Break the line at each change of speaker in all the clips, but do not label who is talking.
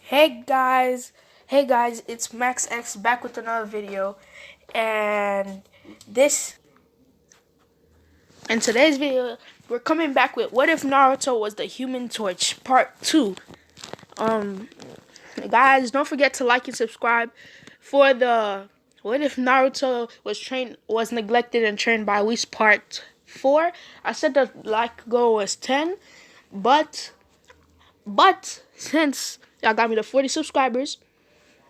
Hey guys, it's Max X back with another video, and this in today's video we're coming back with what if Naruto was the Human Torch Part 2. Um, guys, don't forget to like and subscribe for the what if Naruto was neglected and trained by Whis Part 4. I said the like goal was 10, but since y'all got me to 40 subscribers,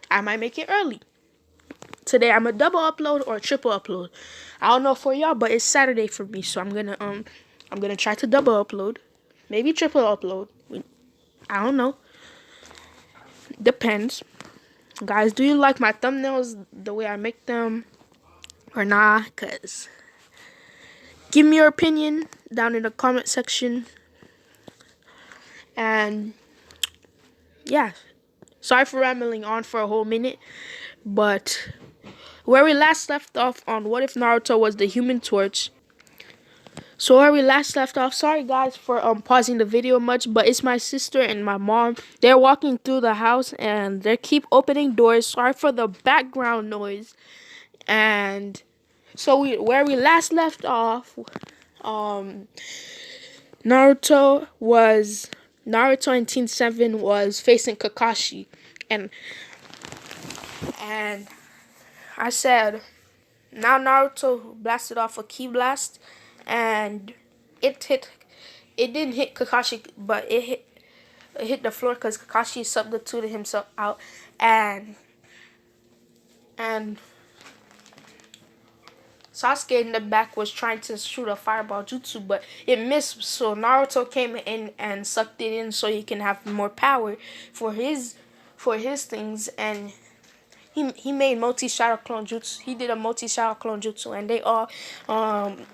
I might make it early. Today I'm a double upload or a triple upload. I don't know for y'all, but it's Saturday for me, so I'm gonna try to double upload, maybe triple upload. I don't know. Depends. Guys, do you like my thumbnails the way I make them or nah? Cause give me your opinion down in the comment section. And yeah, sorry for rambling on for a whole minute, but where we last left off on what if Naruto was the Human Torch. So where we last left off, sorry guys for pausing the video much, but it's my sister and my mom. They're walking through the house and they keep opening doors. Sorry for the background noise. And so where we last left off, um Naruto was Naruto in Teen 7 was facing Kakashi, and and I said now Naruto blasted off a ki blast, and it hit. It didn't hit Kakashi, but it hit the floor because Kakashi substituted himself out, and Sasuke in the back was trying to shoot a fireball jutsu, but it missed. So Naruto came in and sucked it in so he can have more power for his things, and he made multi shadow clone jutsu. He did a multi shadow clone jutsu, and they all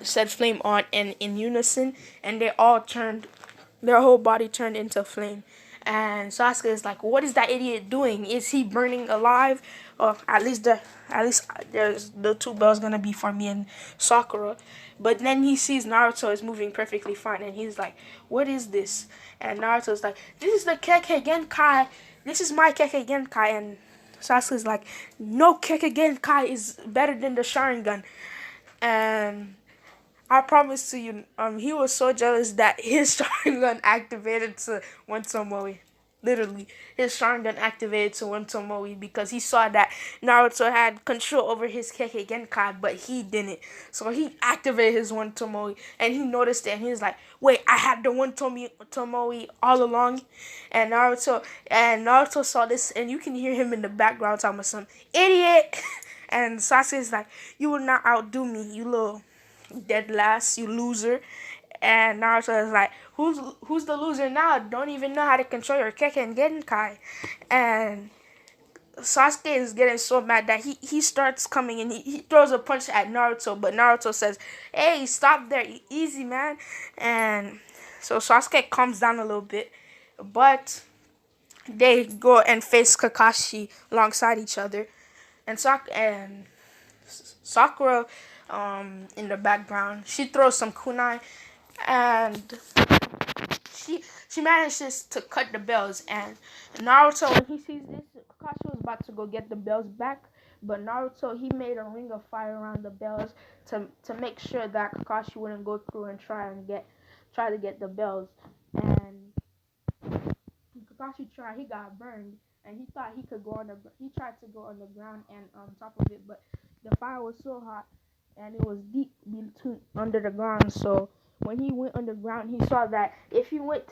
said flame on and in unison, and they all turned, their whole body turned into flame. And Sasuke is like, "What is that idiot doing? Is he burning alive?" Or at least there's the two bells gonna be for me and Sakura. But then he sees Naruto is moving perfectly fine, and he's like, "What is this?" And Naruto's like, "This is the Kekkei Genkai. This is my Kekkei Genkai." And Sasuke's like, "No, Kekkei Genkai is better than the Sharingan." And I promise to you, he was so jealous that his Sharingan activated to one Tomoe. Literally, his Sharingan activated to one Tomoe because he saw that Naruto had control over his Kekkei Genkai, but he didn't. So he activated his one Tomoe, and he noticed it, and he was like, "Wait, I had the one Tomoe all along." And Naruto saw this, and you can hear him in the background talking about some idiot. And Sasuke's like, "You will not outdo me, you little dead last, you loser." And Naruto is like, who's the loser now? Don't even know how to control your Kekken Genkai. And Sasuke is getting so mad that he starts coming and he throws a punch at Naruto, but Naruto says, "Hey, stop there, easy man." And so Sasuke calms down a little bit, but they go and face Kakashi alongside each other, and Sakura, in the background, she throws some kunai, and she manages to cut the bells. And Naruto, when he sees this, Kakashi was about to go get the bells back, but Naruto, he made a ring of fire around the bells to make sure that Kakashi wouldn't go through and try to get the bells. And Kakashi tried, he got burned, and he thought he could go on the. He tried to go on the ground and on top of it, but the fire was so hot, and it was deep between under the ground. So when he went underground, he saw that if he went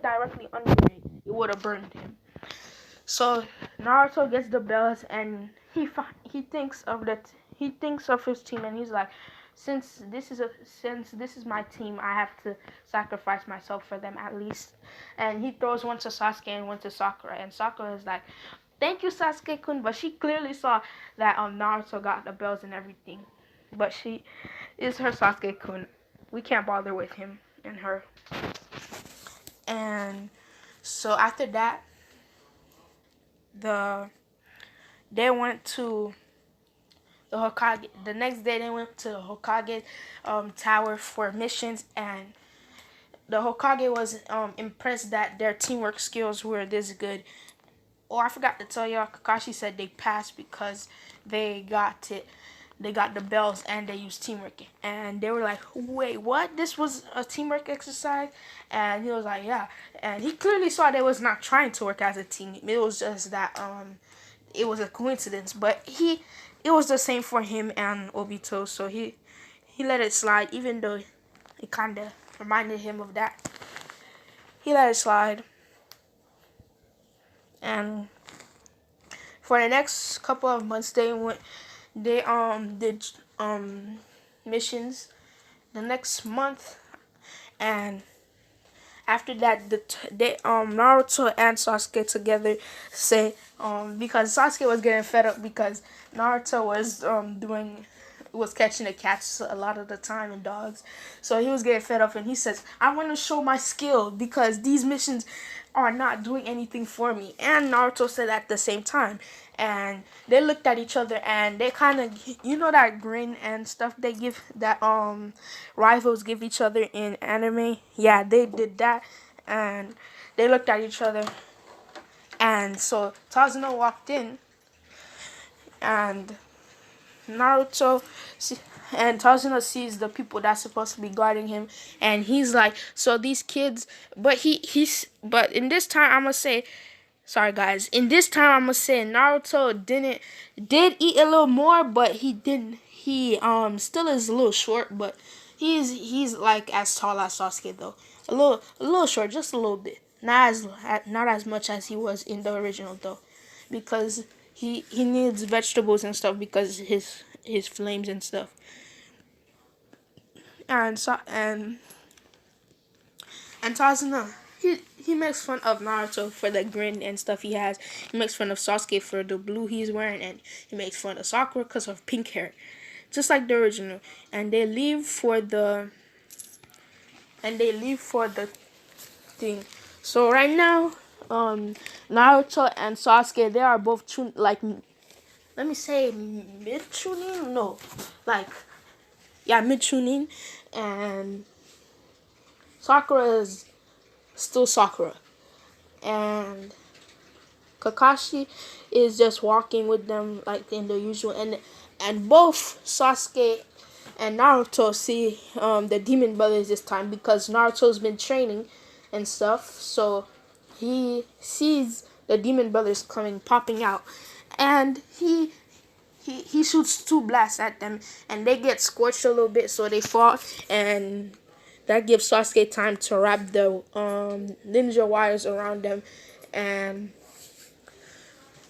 directly under it, it would have burned him. So Naruto gets the bells, and he thinks of he thinks of his team, and he's like, since this is my team, I have to sacrifice myself for them at least. And he throws one to Sasuke and one to Sakura, and Sakura is like, "Thank you, Sasuke-kun," but she clearly saw that Naruto got the bells and everything, but she is her Sasuke-kun. We can't bother with him and her. And so after that, the they went to the Hokage. The next day, they went to the Hokage tower for missions, and the Hokage was impressed that their teamwork skills were this good. Oh, I forgot to tell y'all. Kakashi said they passed because they got it. They got the bells and they used teamwork. And they were like, "Wait, what? This was a teamwork exercise?" And he was like, "Yeah." And he clearly saw they was not trying to work as a team. It was just that it was a coincidence. But it was the same for him and Obito. So he let it slide, even though it kind of reminded him of that. He let it slide. And for the next couple of months, they did missions the next month. And after that, they Naruto and Sasuke together say because Sasuke was getting fed up because Naruto was was catching the cats a lot of the time and dogs. So he was getting fed up and he says, "I want to show my skill because these missions are not doing anything for me." And Naruto said at the same time. And they looked at each other and they kind of, you know, that grin and stuff they give that rivals give each other in anime. Yeah, they did that. And they looked at each other. And so Tazuna walked in and Naruto and Tazuna sees the people that's supposed to be guarding him, and he's like, "So these kids," but but in this time I'm gonna say, sorry guys, in this time I'm gonna say Naruto did eat a little more, but he didn't. He still is a little short, but he's like as tall as Sasuke though, a little short, just a little bit, not as much as he was in the original though, because he needs vegetables and stuff because his flames and stuff. And Tazuna, he makes fun of Naruto for the grin and stuff he has. He makes fun of Sasuke for the blue he's wearing, and he makes fun of Sakura because of pink hair, just like the original. And they leave for the thing. So right now, Naruto and Sasuke, they are both like, let me say mid tuning, no, like, yeah, mid tuning, and Sakura is still Sakura, and Kakashi is just walking with them like in the usual, and both Sasuke and Naruto see the Demon Brothers this time because Naruto's been training and stuff, so he sees the Demon Brothers popping out, and he shoots two blasts at them, and they get scorched a little bit, so they fall, and that gives Sasuke time to wrap the ninja wires around them, and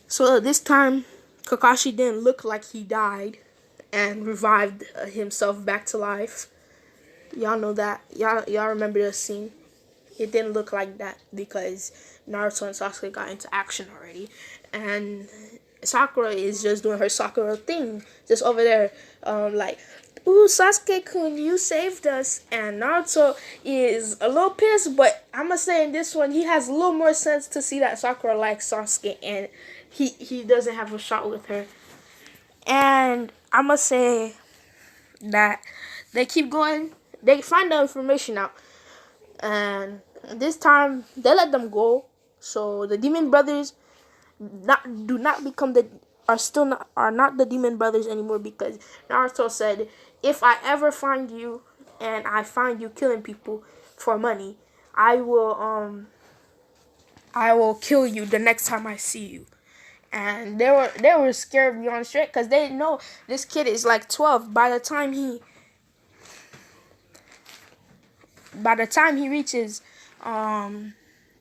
so this time Kakashi didn't look like he died and revived himself back to life. Y'all know that. Y'all remember the scene. It didn't look like that because Naruto and Sasuke got into action already, and Sakura is just doing her Sakura thing, just over there, like, "Ooh, Sasuke-kun, you saved us." And Naruto is a little pissed, but I'm gonna say in this one, he has a little more sense to see that Sakura likes Sasuke, and he doesn't have a shot with her. And I'm gonna say that they keep going. They find the information out, and this time they let them go. So the Demon Brothers do not become the are not the Demon Brothers anymore because Naruto said, "If I ever find you and I find you killing people for money, I will kill you the next time I see you." And they were scared beyond straight because they know this kid is like 12. By the time he reaches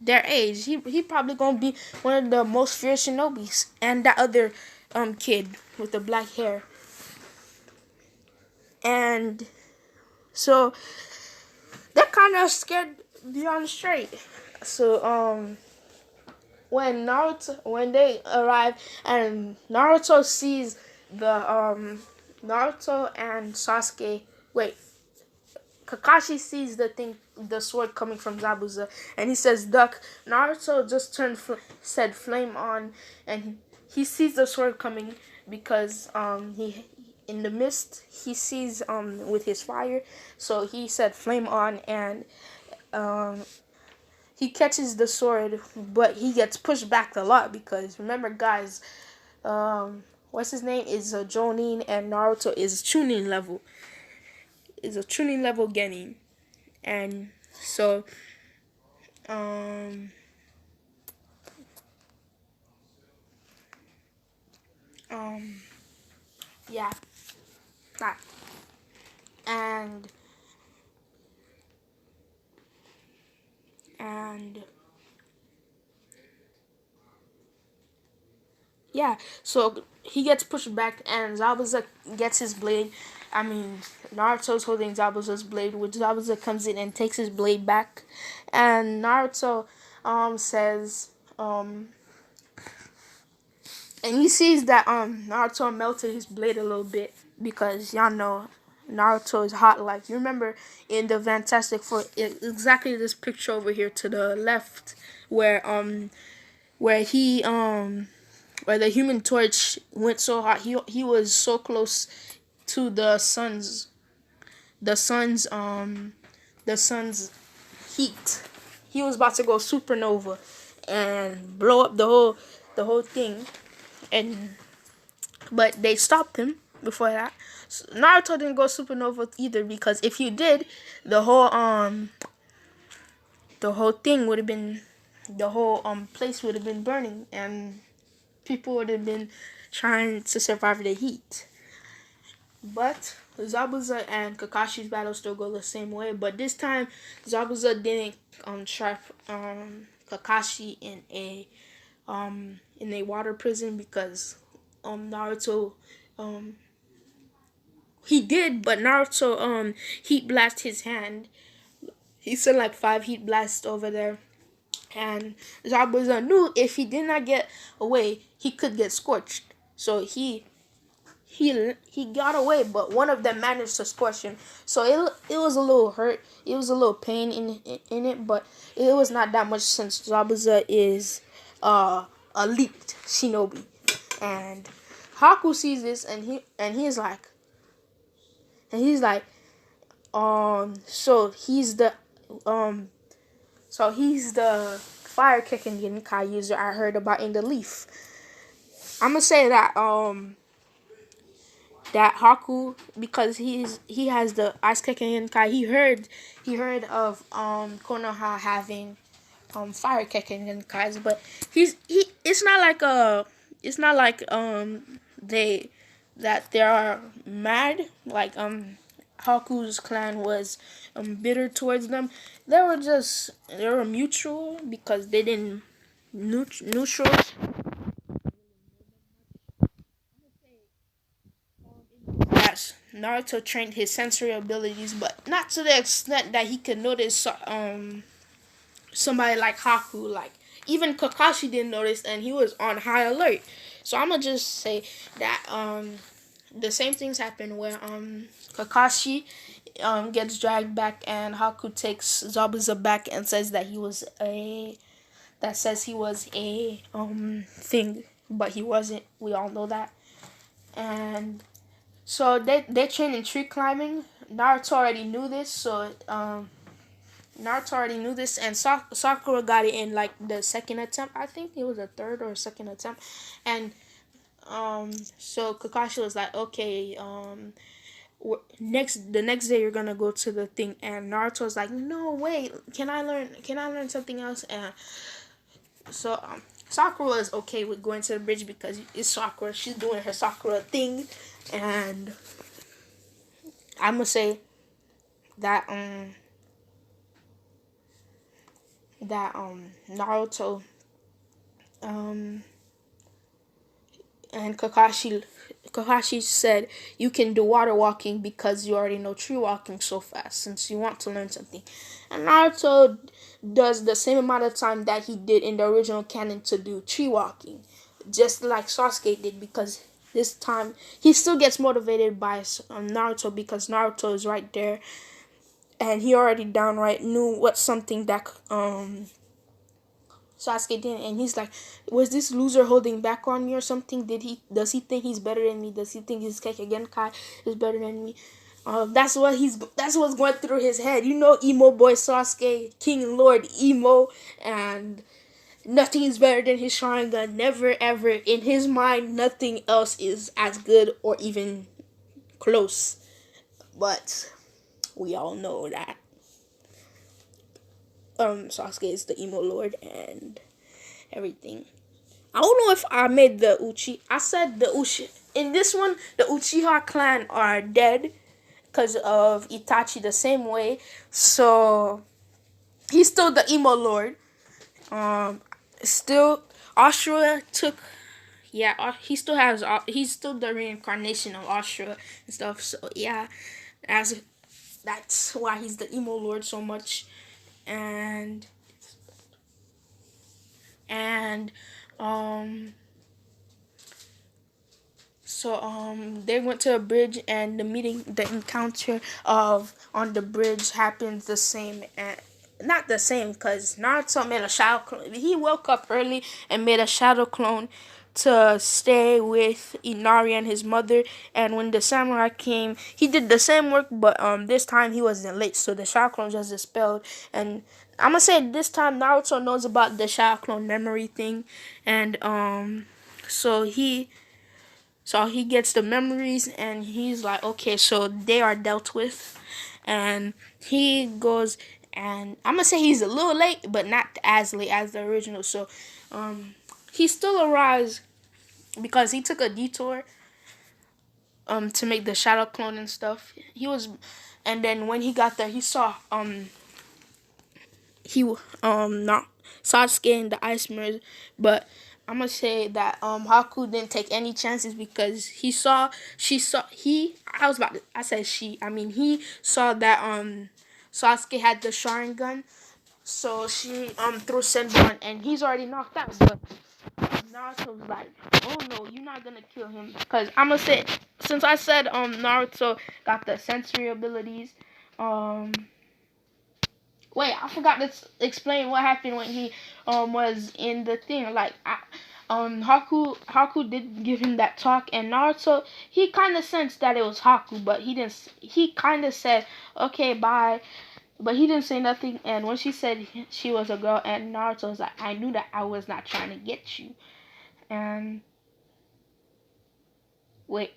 their age, he probably gonna be one of the most fierce shinobis. And that other kid with the black hair. And so they're kind of scared beyond straight. So when they arrive and Naruto sees the Naruto and Sasuke, wait, Kakashi sees the sword coming from Zabuza, and he says, "Duck." Naruto just said flame on, and he sees the sword coming because he in the mist he sees with his fire, so he said flame on, and he catches the sword, but he gets pushed back a lot because remember, guys, what's his name is Jonin, and Naruto is tuning level, is a tuning level Genin, and so um um yeah, that and and yeah, so he gets pushed back, and Zabuza gets his blade. I mean, Naruto's holding Zabuza's blade, which Zabuza comes in and takes his blade back, and Naruto says and he sees that Naruto melted his blade a little bit because y'all know Naruto is hot. Like you remember in the Fantastic Four, exactly this picture over here to the left, where he where the Human Torch went so hot. He was so close to the sun's the sun's heat. He was about to go supernova and blow up the whole thing, and but they stopped him before that. So Naruto didn't go supernova either because if you did, the whole thing would have been the whole place would have been burning, and people would have been trying to survive the heat. But Zabuza and Kakashi's battle still go the same way. But this time, Zabuza didn't trap Kakashi in a water prison because Naruto he did, but Naruto heat blast his hand. He sent like 5 heat blasts over there, and Zabuza knew if he did not get away, he could get scorched. So he got away, but one of them managed to scorch him. So it was a little hurt. It was a little pain in it, but it was not that much since Zabuza is a leaked shinobi, and Haku sees this and he's like so he's the um he's the fire kicking Genkai user I heard about in the leaf. I'm gonna say that Haku, because he has the ice kicking Genkai. He heard of Konoha having fire kicking Genkais, but he it's not like they that they are mad like Haku's clan was bitter towards them. They were mutual because they didn't neutral. Yes, Naruto trained his sensory abilities, but not to the extent that he could notice somebody like Haku. Like even Kakashi didn't notice, and he was on high alert. So I'm gonna just say that the same things happen where Kakashi gets dragged back, and Haku takes Zabuza back and says that he was a thing, but he wasn't. We all know that, and so they train in tree climbing. Naruto already knew this, and Sakura got it in like the second attempt. I think it was a third or second attempt, and so Kakashi was like, okay, the next day you're gonna go to the thing, and Naruto was like, no, wait, can I learn something else? And so Sakura was okay with going to the bridge because it's Sakura. She's doing her Sakura thing, and I'm gonna say that Naruto um and Kakashi said you can do water walking because you already know tree walking so fast since you want to learn something. And Naruto does the same amount of time that he did in the original canon to do tree walking, just like Sasuke did, because this time he still gets motivated by Naruto because Naruto is right there, and he already downright knew what's something that Sasuke didn't, and he's like, was this loser holding back on me or something? Does he think he's better than me? Does he think his Genkai is better than me? that's what's going through his head. You know, emo boy Sasuke, King and Lord emo, and nothing is better than his Sharingan. Never ever in his mind, nothing else is as good or even close. But we all know that Sasuke is the emo lord and everything. I don't know if I made the Uchi. I said the Uchi in this one. The Uchiha clan are dead because of Itachi the same way. So he's still the emo lord. Still Ashura took. Yeah, he still has. He's still the reincarnation of Ashura and stuff. So yeah, as that's why he's the emo lord so much. And and um they went to a bridge, and the encounter of on the bridge happens the same, and not the same because Naruto made a shadow clone. He woke up early and made a shadow clone to stay with Inari and his mother. And when the samurai came, he did the same work, but this time he wasn't late, so the shadow clone just dispelled. And I'm gonna say this time Naruto knows about the shadow clone memory thing, and so he gets the memories, and he's like, okay, so they are dealt with. And he goes, and I'm gonna say he's a little late, but not as late as the original. So he still arrives because he took a detour to make the shadow clone and stuff. And then when he got there, he saw he not Sasuke and the Ice Mirrors, but I'm gonna say that Haku didn't take any chances because I said she, I mean he saw that Sasuke had the Sharingan, so she threw Senbon, and he's already knocked out. But Naruto was like, oh no, you're not gonna kill him, because I'm gonna say, since I said Naruto got the sensory abilities, um wait, I forgot to explain what happened when he was in the thing. Like, Haku did give him that talk, and Naruto, he kind of sensed that it was Haku, but he didn't. He kind of said, "Okay, bye," but he didn't say nothing. And when she said she was a girl, and Naruto was like, "I knew that I was not trying to get you." And wait,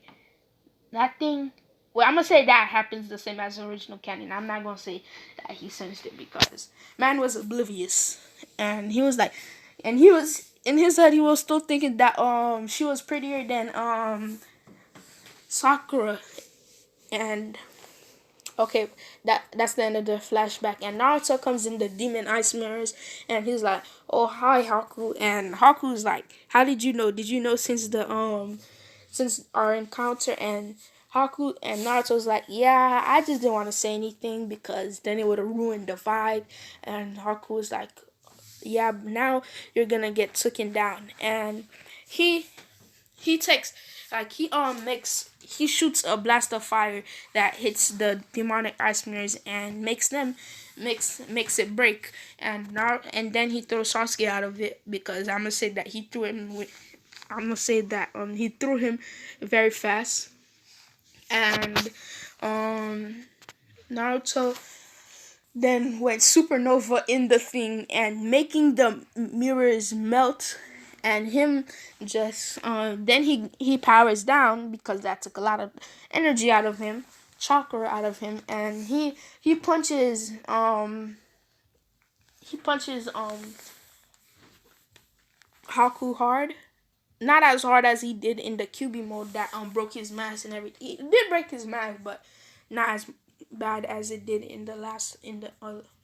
that thing. Well, I'm gonna say that happens the same as the original canon. I'm not gonna say that he sensed it because man was oblivious, and he was like, and he was in his head. He was still thinking that she was prettier than Sakura. And okay, that's the end of the flashback. And Naruto comes in the demon ice mirrors, and he's like, "Oh hi Haku," and Haku's like, "How did you know? Did you know since our encounter?" And Haku and Naruto's like, "Yeah, I just didn't want to say anything because then it would have ruined the vibe." And Haku was like, "Yeah, now you're gonna get taken down." And he he takes like he shoots a blast of fire that hits the demonic ice mirrors and makes it break. And now and then he throws Sasuke out of it because I'm gonna say that he threw him very fast. And Naruto then went supernova in the thing and making the mirrors melt. And him just then he powers down because that took a lot of energy out of him, chakra out of him. And he punches Haku hard, not as hard as he did in the QB mode that broke his mask and everything. It did break his mask, but not as bad as it did in the last in the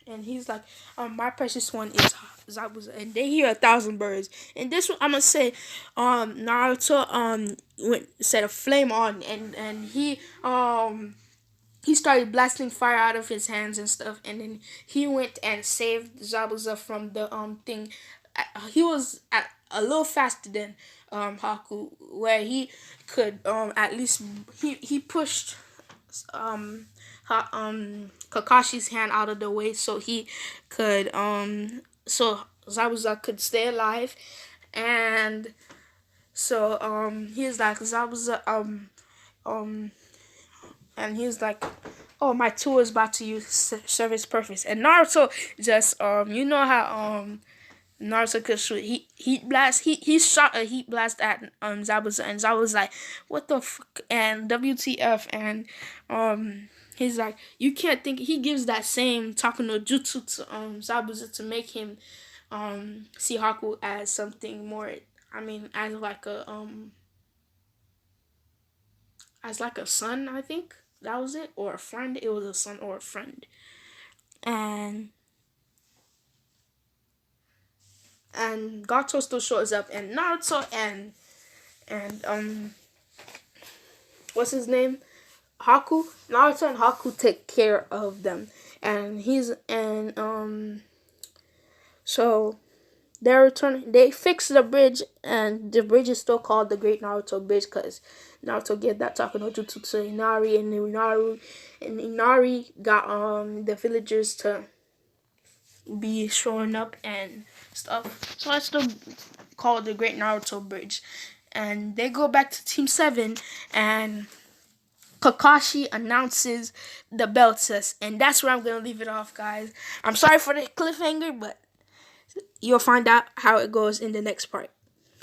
and he's like, my precious one is Zabuza, and they hear 1,000 birds. And this one I'm gonna say, Naruto went set a flame on, and he started blasting fire out of his hands and stuff, and then he went and saved Zabuza from the thing. He was at a little faster than Haku, where he could at least he pushed Kakashi's hand out of the way so he could so Zabuza could stay alive. And so he's like, Zabuza um and he's like, "Oh, my tool is about to serve its purpose." And Naruto just you know how Naruto could shoot heat blast. He shot a heat blast at Zabuza, and Zabuza's like, "What the fuck?" And WTF? And he's like, "You can't think." He gives that same talking no jutsu to Zabuza to make him see Haku as something more. I mean, as like a son. I think that was it, or a friend. It was a son or a friend, and Gato still shows up, and Naruto and what's his name? Haku. Naruto and Haku take care of them, and he's and so they're returning. They fix the bridge, and the bridge is still called the Great Naruto Bridge because Naruto gave that talking no jutsu to Inari, and Inari got the villagers to be showing up and stuff. So it's still called the Great Naruto Bridge. And they go back to Team 7, and Kakashi announces the belt test. And that's where I'm going to leave it off, guys. I'm sorry for the cliffhanger, but you'll find out how it goes in the next part.